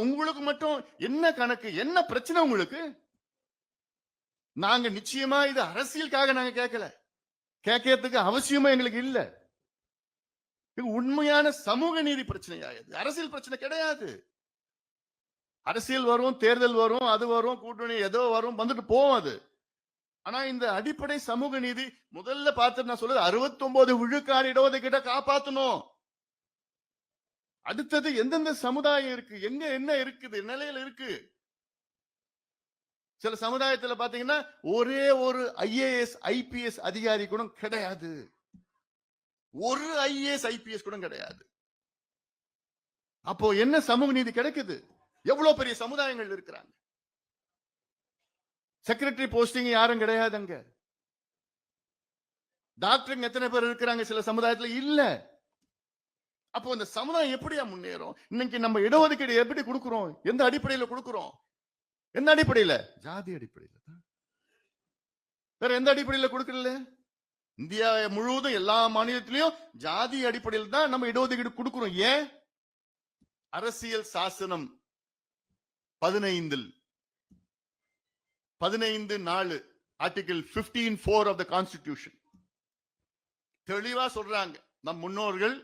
உங்களுக்கு மட்டும் என்ன கணக்கு? என்ன பிரச்சனை உங்களுக்கு? நாங்க நிச்சயமா இது அரசியலுக்காக நாங்க கேட்கல, கேட்கறதுக்கு அவசியமா எங்களுக்கு இல்ல. உண்மையான சமூக நீதி பிரச்சனையா? அரசியல் பிரச்சனை கிடையாது. அரசியல் வரும், தேர்தல் வரும், அது வரும், கூட்டணி ஏதோ வரும், வந்துட்டு போகும் அது. ஆனா இந்த அடிப்படை சமூக நீதி முதல்ல பார்த்து நான் சொல்றது 69 விழுக்காடு இடஒதுக்கீட்டை காப்பாற்றணும். அடுத்தது எந்தெந்த சமுதாயம் இருக்கு, எங்க என்ன இருக்குது, நிலையில இருக்கு. சில சமுதாயத்துல பாத்தீங்கன்னா ஒரே ஒரு IAS IPS அதிகாரி கூட கிடையாது, ஒரு IAS IPS கூட கிடையாது. அப்போ என்ன சமூக நீதி கிடைக்குது? எவ்வளவு பெரிய சமுதாயங்கள் இருக்கிறாங்க. செக்ரட்டரி போஸ்டிங் யாரும் கிடையாது அங்க. டாக்டருங்க எத்தனை பேர் இருக்கிறாங்க சில சமுதாயத்துல? இல்ல. அப்போ இந்த சமுதாயம் எப்படியா முன்னேறும்? இன்னைக்கு நம்ம இடஒதுக்கீடு எப்படி கொடுக்கிறோம்? எந்த அடிப்படையில கொடுக்கிறோம்? எந்த அடிப்படையில? ஜாதி அடிப்படையில தான். வேற எந்த அடிப்படையில கொடுக்கல? இந்தியா முழுவதும் எல்லா மாநிலத்திலையும் ஜாதி அடிப்படையில் தான் நம்ம இடஒதுக்கீடு கொடுக்கிறோம். ஏன்? அரசியல் சாசனம் 15(4) ஆர்டிகிள் 15(4) ஆஃப் த கான்ஸ்டிடியூஷன் தெளிவா சொல்றாங்க. நம் முன்னோர்கள்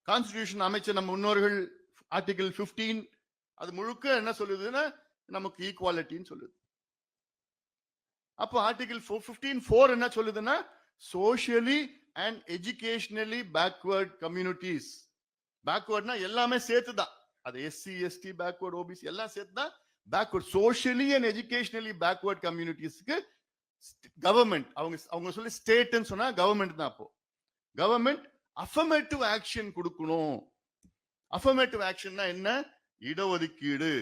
கான்ஸ்டிடியூஷன் அமைச்ச நம் முன்னோர்கள் ஆர்டிகிள் 15 அது முழுக்க என்ன சொல்லுதுன்னா நமக்கு ஈக்குவாலிட்டின்னு சொல்லுது. அப்போ ஆர்டிகிள் 15(4) என்ன சொல்லுதுன்னா socially and educationally backward communities. பேக்வர்ட்னா எல்லாமே சேர்த்துதான், அது SC ST பேக்வர்ட் OBC எல்லாம் சேர்த்துதான் backward. Socially and educationally backward கம்யூனிட்டிஸ்க்கு கவர்மெண்ட், அவங்க சொல்லி ஸ்டேட்னு சொன்னா கவர்மெண்ட் தான். அப்போ கவர்மெண்ட் அஃபர்மேட்டிவ் ஆக்ஷன் கொடுக்கணும். அஃபர்மேட்டிவ் ஆக்ஷன்னா என்ன? இடஒதுக்கீடு,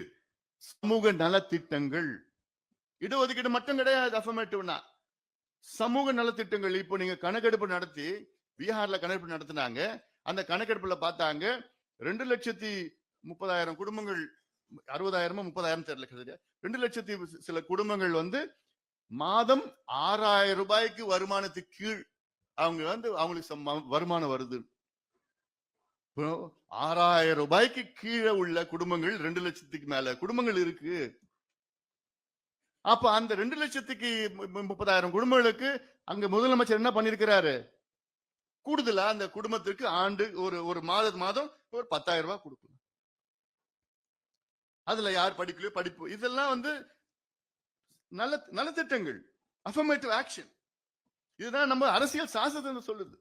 சமூக நலத்திட்டங்கள். இடஒதுக்கீடு மட்டும் கிடையாது அஃபர்மேட்டிவ்னா, சமூக நலத்திட்டங்கள். இப்போ நீங்க கணக்கெடுப்பு நடத்தி பீகார்ல கணக்கெடுப்பு நடத்தினாங்க. அந்த கணக்கெடுப்புல பார்த்தாங்க 2,30,000 குடும்பங்கள், 60,000 30,000 தெரியல, 2 லட்சத்தி சில குடும்பங்கள் மாதம் 6,000 ரூபாய்க்கு வருமானத்துக்கு கீழ் அவங்களுக்கு வருமானம் வருது. 6,000 ரூபாய்க்கு கீழே உள்ள குடும்பங்கள் 2 லட்சத்துக்கு மேல குடும்பங்கள் இருக்கு. அப்ப அந்த 2,30,000 குடும்பங்களுக்கு அங்க முதலமைச்சர் என்ன பண்ணிருக்கிறாரு? கூடுதலா அந்த குடும்பத்திற்கு ஆண்டு ஒரு மாதம் ஒரு 10,000 ரூபாய் கொடுக்கணும். அதுல யார் படிக்கலையோ படிப்பு, இதெல்லாம் நல்ல திட்டங்கள், அஃபர்மேட்டிவ் ஆக்ஷன். இதுதான் நம்ம அரசியல் சாசனம் சொல்லுது.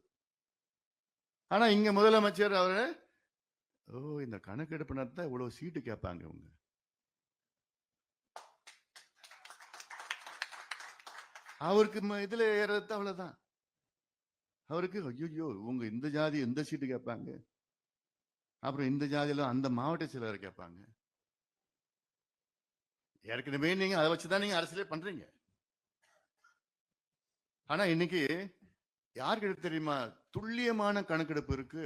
ஆனா இங்க முதலமைச்சர் அவரு இந்த கணக்கெடுப்பு நடத்த இவ்வளவு சீட்டு கேட்பாங்க. அவருக்கு இதுல ஏறது அவ்வளவுதான். அவருக்கு ஐயோ இவங்க இந்த ஜாதி எந்த சீட்டு கேட்பாங்க, அப்புறம் இந்த ஜாதியில அந்த மாவட்ட செயலர் கேட்பாங்க. ஏற்கனவே நீங்க அதை வச்சுதான் நீங்க அரசியலே பண்றீங்க. ஆனா இன்னைக்கு யாருக்கு தெரியுமா துல்லியமான கணக்கெடுப்பு இருக்கு?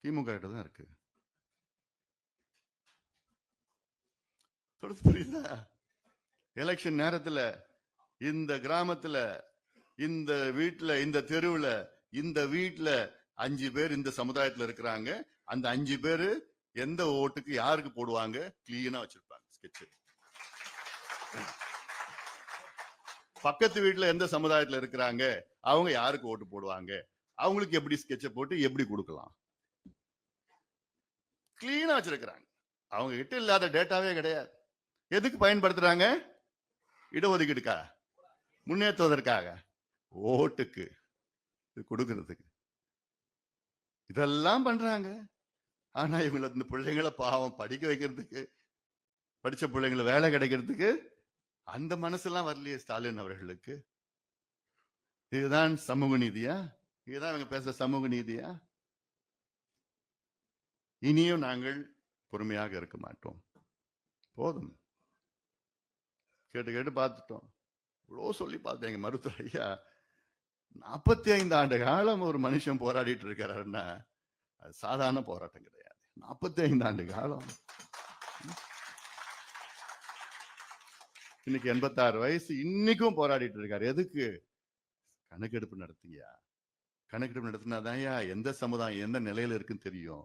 திமுக கிட்ட தான் இருக்கு. புரியுதா? எலெக்ஷன் நேரத்துல இந்த கிராமத்துல இந்த வீட்டுல இந்த தெருவுல இந்த வீட்டுல 5 பேர் இந்த சமுதாயத்துல இருக்கிறாங்க, அந்த 5 பேரு எந்த ஓட்டுக்கு யாருக்கு போடுவாங்க கிளீனா வச்சிருப்பாங்க ஸ்கெட்ச். பக்கத்து வீட்டுல எந்த சமுதாயத்துல இருக்கிறாங்க அவங்க யாருக்கு ஓட்டு போடுவாங்க, அவங்களுக்கு எப்படி ஸ்கெட்ச போட்டு எப்படி கொடுக்கலாம் கிளீனா வச்சிருக்கிறாங்க. அவங்க கிட்ட இல்லாத டேட்டாவே கிடையாது. எதுக்கு பயன்படுத்துறாங்க? இடஒதுக்கீடுக்கா, முன்னேற்றுவதற்காக, ஓட்டுக்கு கொடுக்கறதுக்கு இதெல்லாம் பண்றாங்க. ஆனா இவங்களை இந்த பிள்ளைங்களை பாவம் படிக்க வைக்கிறதுக்கு, படிச்ச பிள்ளைங்களை வேலை கிடைக்கிறதுக்கு அந்த மனசெல்லாம் வரலையே ஸ்டாலின் அவர்களுக்கு. இதுதான் சமூக நீதியா? இதுதான் இவங்க பேசுற சமூக நீதியா? இனியும் நாங்கள் பொறுமையாக இருக்க மாட்டோம். போதும், கேட்டு கேட்டு பார்த்துட்டோம். இவ்வளோ சொல்லி பார்த்தேங்க. மருத்துவர் ஐயா 45 ஆண்டு காலம் ஒரு மனுஷன் போராடிட்டு இருக்கிறாருன்னா அது சாதாரண போராட்டம் கிடையாது. 45 ஆண்டு காலம். இன்னைக்கு 86 வயசு, இன்னைக்கும் போராடிட்டு இருக்காரு. எதுக்கு? கணக்கெடுப்பு நடத்தியா? கணக்கெடுப்பு நடத்தினாதான் எந்த சமுதாயம் எந்த நிலையில இருக்குன்னு தெரியும்.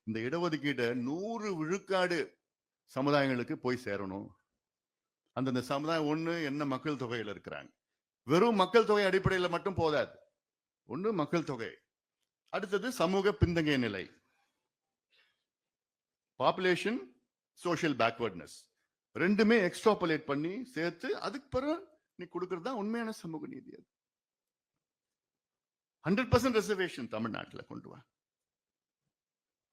இந்த இடஒதுக்கீடு 100 விழுக்காடு சமுதாயங்களுக்கு போய் சேரணும். அந்தந்த சமுதாயம் ஒண்ணு என்ன மக்கள் தொகையில இருக்கிறாங்க. வெறும் மக்கள் தொகை அடிப்படையில் மட்டும் போதாது. ஒண்ணு மக்கள் தொகை, அடுத்தது சமூக பின்தங்கிய நிலை, பாப்புலேஷன், சோசியல் பேக்வர்ட்னஸ், ரெண்டுமே எக்ஸ்ட்ராபுலேட் பண்ணி சேர்த்து அதுக்கு பிறகு நீ கொடுக்கறது தான் உண்மையான சமூக நீதி. அது 100% ரிசர்வேஷன் தமிழ்நாட்டில் கொண்டு வா.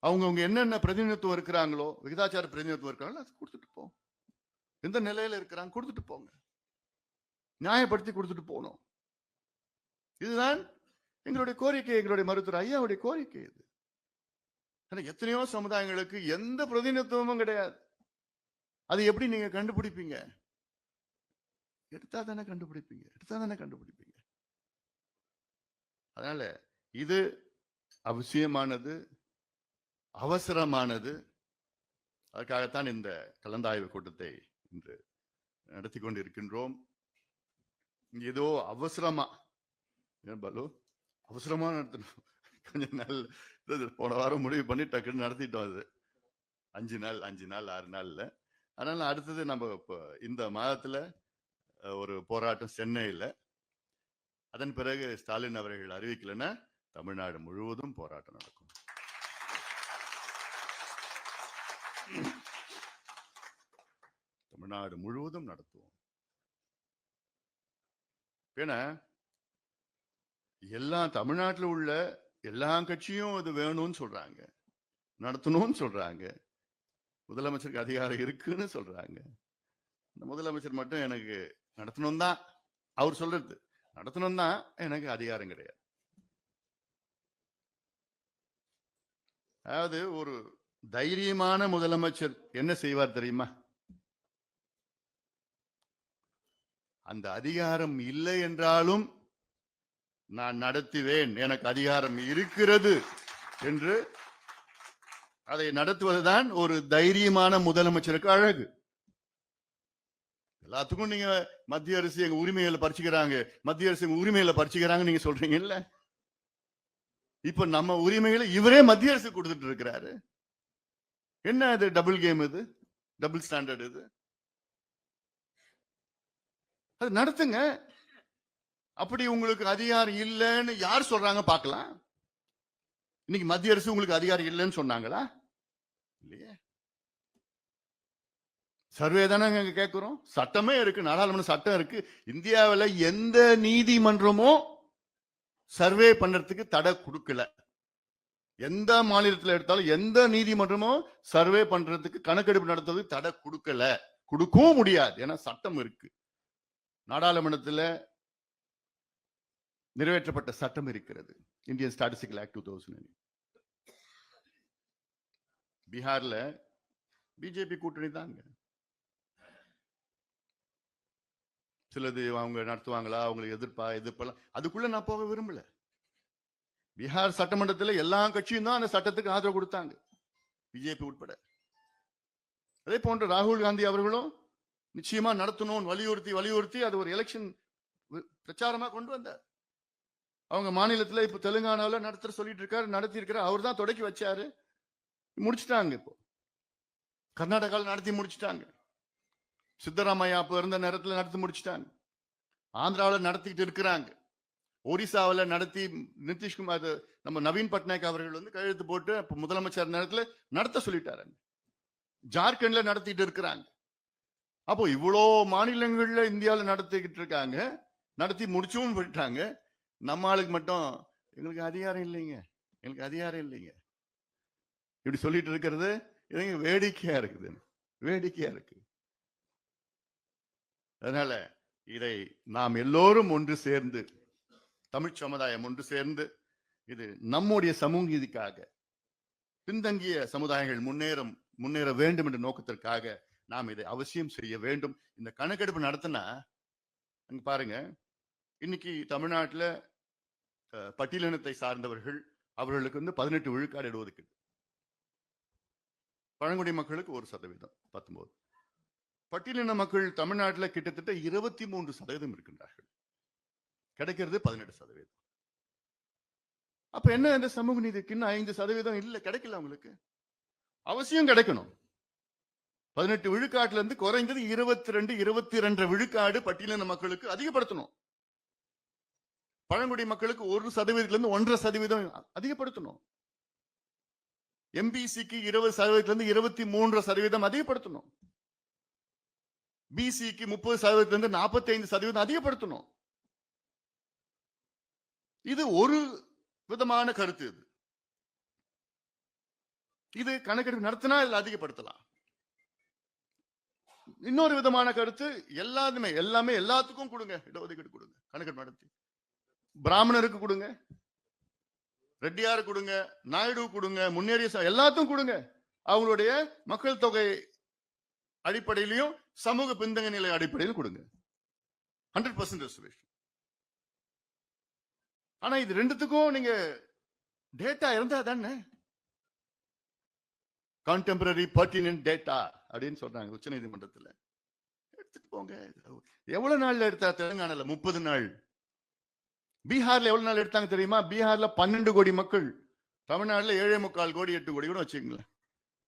அவங்க என்னென்ன பிரதிநிதித்துவம் இருக்கிறாங்களோ, விகிதாச்சார பிரதிநிதித்துவம் இருக்கிறாங்களோ அது கொடுத்துட்டு போ. எந்த நிலையில இருக்கிறாங்க கொடுத்துட்டு போங்க, நியாயப்படுத்தி கொடுத்துட்டு போகணும். இதுதான் எங்களுடைய கோரிக்கை, எங்களுடைய மருத்துவர் ஐயாவுடைய கோரிக்கை. இது எத்தனையோ சமுதாயங்களுக்கு எந்த பிரதிநிதித்துவமும் கிடையாது. அது எப்படி நீங்க கண்டுபிடிப்பீங்க? எடுத்தா தானே கண்டுபிடிப்பீங்க. அதனால இது அவசியமானது, அவசரமானது. அதுக்காகத்தான் இந்த கலந்தாய்வு கூட்டத்தை இன்று நடத்தி கொண்டிருக்கின்றோம். ஏதோ அவசரமா பாலு அவசரமா நடத்தணும். கொஞ்சம் நாள் போன வாரம் முடிவு பண்ணி டக்குன்னு நடத்திட்டோம். அது 5 நாள் 6 நாள்ல. அதனால அடுத்தது நம்ம இப்போ இந்த மாதத்துல ஒரு போராட்டம் சென்னையில, அதன் பிறகு ஸ்டாலின் அவர்கள் அறிவிக்கலைன்னா தமிழ்நாடு முழுவதும் போராட்டம் நடக்கும். தமிழ்நாடு முழுவதும் நடத்துவோம். ஏன்னா எல்லா தமிழ்நாட்டில் உள்ள எல்லா கட்சியும் அது வேணும்னு சொல்றாங்க, நடத்தணும்னு சொல்றாங்க, முதலமைச்சருக்கு அதிகாரம் இருக்குன்னு சொல்றாங்க. இந்த முதலமைச்சர் மட்டும் எனக்கு நடத்தணும் தான் அவர் சொல்றது, நடத்தணும் தான், எனக்கு அதிகாரம் கிடையாது. அதாவது ஒரு தைரியமான முதலமைச்சர் என்ன செய்வார் தெரியுமா? அந்த அதிகாரம் இல்லை என்றாலும் நான் நடத்துவேன், எனக்கு அதிகாரம் இருக்கிறது என்று அதை நடத்துவதுதான் ஒரு தைரியமான முதலமைச்சருக்கு அழகு. எல்லாத்துக்கும் நீங்க மத்திய அரசு எங்க உரிமைகளை பறிச்சுக்கிறாங்க, மத்திய அரசு எங்க உரிமைகளை பறிச்சுக்கிறாங்க நீங்க சொல்றீங்க இல்ல? இப்ப நம்ம உரிமைகளை இவரே மத்திய அரசு கொடுத்துட்டு இருக்கிறாரு. என்ன இது? டபுள் கேம், இது டபுள் ஸ்டாண்டர்ட். இது அது நடத்துங்க. அப்படி உங்களுக்கு அதிகாரம் இல்லைன்னு யார் சொல்றாங்க பார்க்கலாம். இன்னைக்கு மத்திய அரசு உங்களுக்கு அதிகாரம் இல்லைன்னு சொன்னாங்களா? இல்லையே. சர்வே தானே கேட்கிறோம். சட்டமே இருக்கு, நாடாளுமன்ற சட்டம் இருக்கு. இந்தியாவில் எந்த நீதிமன்றமும் சர்வே பண்றதுக்கு தடை கொடுக்கல. எந்த மாநிலத்தில் எடுத்தாலும் எந்த நீதிமன்றமும் சர்வே பண்றதுக்கு, கணக்கெடுப்பு நடத்துறதுக்கு தடை கொடுக்கல, கொடுக்கவும் முடியாது. ஏன்னா சட்டம் இருக்கு. நாடாளுமன்றத்தில் நிறைவேற்றப்பட்ட சட்டம் இருக்கிறது, இந்தியன் ஸ்டாட்டிஸ்டிக்கல் ஆக்ட் 2000. பீகார்ல பிஜேபி கூட்டணி தாங்க. சிலது அவங்க நடத்துவாங்களா, அவங்களுக்கு எதிர்ப்பெல்லாம் அதுக்குள்ள நான் போக விரும்பல. பீகார் சட்டமன்றத்தில் எல்லா கட்சியும் தான் அந்த சட்டத்துக்கு ஆதரவு கொடுத்தாங்க, பிஜேபி உட்பட. அதே போன்று ராகுல் காந்தி அவர்களும் நிச்சயமா நடத்தணும் வலியுறுத்தி அது ஒரு எலெக்ஷன் பிரச்சாரமா கொண்டு வந்தார். அவங்க மாநிலத்தில் இப்ப தெலுங்கானால நடத்த சொல்லிட்டு இருக்காரு, நடத்தி இருக்காரு. அவர் தான் தொடக்கி வச்சாரு, முடிச்சுட்டாங்க. இப்போ கர்நாடகாவில் நடத்தி முடிச்சுட்டாங்க. சித்தராமையா அப்ப இருந்த நேரத்தில் நடத்தி முடிச்சுட்டாங்க. ஆந்திராவில் நடத்திட்டு இருக்கிறாங்க. ஒரிசாவில் நடத்தி நிதிஷ்குமார் நம்ம நவீன் பட்நாயக் அவர்கள் கையெழுத்து போட்டு இப்ப முதலமைச்சர் நேரத்தில் நடத்த சொல்லிட்டாரு. ஜார்க்கண்ட்ல நடத்திட்டு இருக்கிறாங்க. அப்போ இவ்வளோ மாநிலங்கள்ல இந்தியாவில் நடத்திக்கிட்டு இருக்காங்க, நடத்தி முடிச்சும் போயிட்டாங்க. நம்ம ஆளுக்கு மட்டும் எங்களுக்கு அதிகாரம் இல்லைங்க, எங்களுக்கு அதிகாரம் இல்லைங்க இப்படி சொல்லிட்டு இருக்கிறது வேடிக்கையா இருக்குது, வேடிக்கையா இருக்கு. அதனால இதை நாம் எல்லோரும் ஒன்று சேர்ந்து, தமிழ் சமுதாயம் ஒன்று சேர்ந்து, இது நம்முடைய சமூக நீதிக்காக, பின்தங்கிய சமுதாயங்கள் முன்னேற வேண்டும் என்ற நோக்கத்திற்காக நாம் இதை அவசியம் செய்ய வேண்டும். இந்த கணக்கெடுப்பு நடத்தினா அங்க பாருங்க, இன்னைக்கு தமிழ்நாட்டில் பட்டியலினத்தை சார்ந்தவர்கள் அவர்களுக்கு 18 விழுக்காடு இடஒதுக்கீடு, பழங்குடி மக்களுக்கு 1%, 19. பட்டியலின மக்கள் தமிழ்நாட்டில் கிட்டத்தட்ட 23% இருக்கின்றார்கள், கிடைக்கிறது 18%. அப்ப என்ன இந்த சமூக நீதிக்கு 5% இல்ல, கிடைக்கல. அவங்களுக்கு அவசியம் கிடைக்கணும். 18 விழுக்காட்டுல இருந்து குறைந்தது 22 விழுக்காடு பட்டியலின மக்களுக்கு அதிகப்படுத்தணும். பழங்குடி மக்களுக்கு 1% இருந்து 1.5% அதிகப்படுத்தணும். எம்பிசிக்கு 20% இருந்து 23% அதிகப்படுத்தணும். பிசிக்கு 30% இருந்து 45% அதிகப்படுத்தணும். இது ஒரு விதமான கருத்து. இது கணக்கெடுப்பு நடத்தினா அதிகப்படுத்தலாம். இன்னொரு விதமான கருத்து, எல்லாமே எல்லாத்துக்கும் கொடுங்க, இடஒதுக்கீடு கொடுங்க, கணக்கெடுப்பு நடத்தி. பிராமணருக்கு கொடுங்க, ரெட்டியாருக்கு கொடுங்க, நாயுடு கொடுங்க, முன்னேறிய எல்லாத்துக்கும் கொடுங்க. அவங்களுடைய மக்கள் தொகை அடிப்படையிலையும் சமூக பின்தங்க நிலை அடிப்படையிலும் கொடுங்க. 100% ரிசர்வேஷன். ஆனா இது ரெண்டுத்துக்கும் நீங்க டேட்டா இருந்தா தானே, கான்டெம்பரரி பர்டினன்ட் டேட்டா அப்படின்னு சொல்றாங்க உச்ச நீதிமன்றத்தில். எடுத்துட்டு போங்க. எவ்வளவு நாள்ல எடுத்தா? தெலுங்கானால 30 நாள். பீகார்ல எவ்வளவு நாள் எடுத்தாங்க தெரியுமா? பீகார்ல 12 கோடி மக்கள், தமிழ்நாடுல 7.25 கோடி 8 கோடி கூட வச்சுக்கங்களேன்.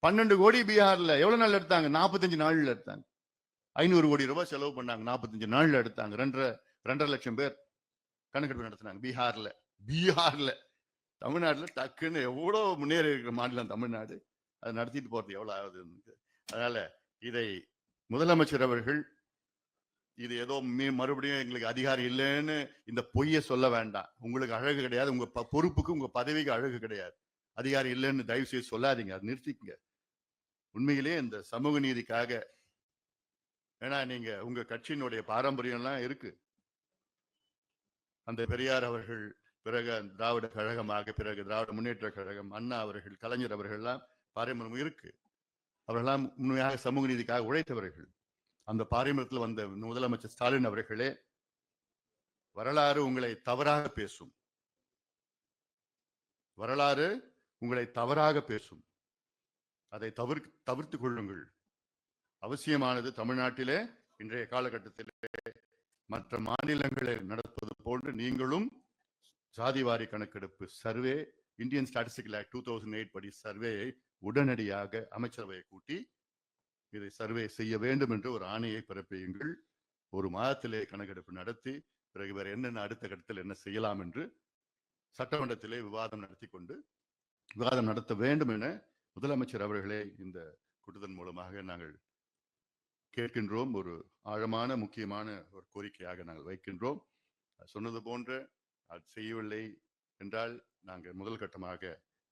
12 கோடி பீகார்ல எவ்வளவு நாள் எடுத்தாங்க? 45 நாள்ல எடுத்தாங்க. 500 கோடி ரூபாய் செலவு பண்ணாங்க, 45 நாள்ல எடுத்தாங்க. 2.5 லட்சம் பேர் கணக்கெடுப்பு நடத்தினாங்க பீகார்ல. தமிழ்நாட்டுல டக்குன்னு எவ்வளவு முன்னேறி இருக்கிற மாநிலம் தமிழ்நாடு, அதை நடத்திட்டு போறது எவ்வளவு ஆகுது. அதனால இதை முதலமைச்சர் அவர்கள் இது ஏதோ மறுபடியும் எங்களுக்கு அதிகாரம் இல்லைன்னு இந்த பொய்யை சொல்ல வேண்டாம். உங்களுக்கு அழகு கிடையாது, உங்க பொறுப்புக்கு உங்க பதவிக்கு அழகு கிடையாது. அதிகாரம் இல்லைன்னு தயவு செய்து சொல்லாதீங்க, அதை நிறுத்திக்கங்க. உண்மையிலே இந்த சமூக நீதிக்காக, ஏன்னா நீங்க உங்க கட்சியினுடைய பாரம்பரியம்லாம் இருக்கு. அந்த பெரியார் அவர்கள், பிறகு திராவிட கழகமாக, பிறகு திராவிட முன்னேற்ற கழகம், அண்ணா அவர்கள், கலைஞர் அவர்கள்லாம் பாரம்பரியம் இருக்கு. அவர்களெல்லாம் உண்மையாக சமூக நீதிக்காக உழைத்தவர்கள். அந்த பாரம்பரியத்தில் வந்த முதலமைச்சர் ஸ்டாலின் அவர்களே, வரலாறு உங்களை தவறாக பேசும், வரலாறு உங்களை தவறாக பேசும், அதை தவிர்த்து கொள்ளுங்கள். அவசியமானது தமிழ்நாட்டிலே இன்றைய காலகட்டத்திலே மற்ற மாநிலங்களை நடப்பது போன்று நீங்களும் சாதிவாரி கணக்கெடுப்பு சர்வே, இந்தியன் ஸ்டாட்டிஸ்டிக்கல் ஆக்ட் 2008 படி சர்வேயை உடனடியாக அமைச்சரவையை கூட்டி இதை சர்வே செய்ய வேண்டும் என்று ஒரு ஆணையை பிறப்பியுங்கள். ஒரு மாதத்திலே கணக்கெடுப்பு நடத்தி பிறகு வேற என்னென்ன அடுத்த கட்டத்தில் என்ன செய்யலாம் என்று சட்டமன்றத்திலே விவாதம் நடத்த வேண்டும் என முதலமைச்சர் அவர்களே இந்த கூட்டத்தின் மூலமாக நாங்கள் கேட்கின்றோம். ஒரு ஆழமான முக்கியமான ஒரு கோரிக்கையாக நாங்கள் வைக்கின்றோம். சொன்னது போன்ற அது செய்யவில்லை என்றால் நாங்கள் முதல் கட்டமாக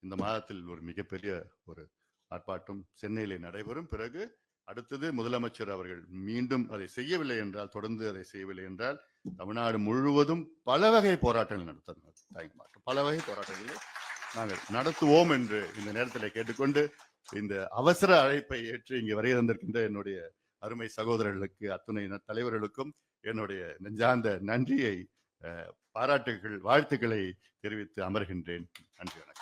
இந்த மாதத்தில் ஒரு மிகப்பெரிய ஒரு ஆர்ப்பாட்டம் சென்னையிலே நடைபெறும். பிறகு அடுத்தது முதலமைச்சர் அவர்கள் மீண்டும் அதை செய்யவில்லை என்றால், தொடர்ந்து அதை செய்யவில்லை என்றால், தமிழ்நாடு முழுவதும் பல வகை போராட்டங்கள் நடத்த பல வகை போராட்டங்களை நாங்கள் நடத்துவோம் என்று இந்த நேரத்தில் கேட்டுக்கொண்டு, இந்த அவசர அழைப்பை ஏற்று இங்கே வரைய தந்திருக்கின்ற என்னுடைய அருமை சகோதரர்களுக்கு, அத்துணை தலைவர்களுக்கும் என்னுடைய நெஞ்சார்ந்த நன்றியை, பாராட்டுகள், வாழ்த்துக்களை தெரிவித்து அமர்கின்றேன். நன்றி, வணக்கம்.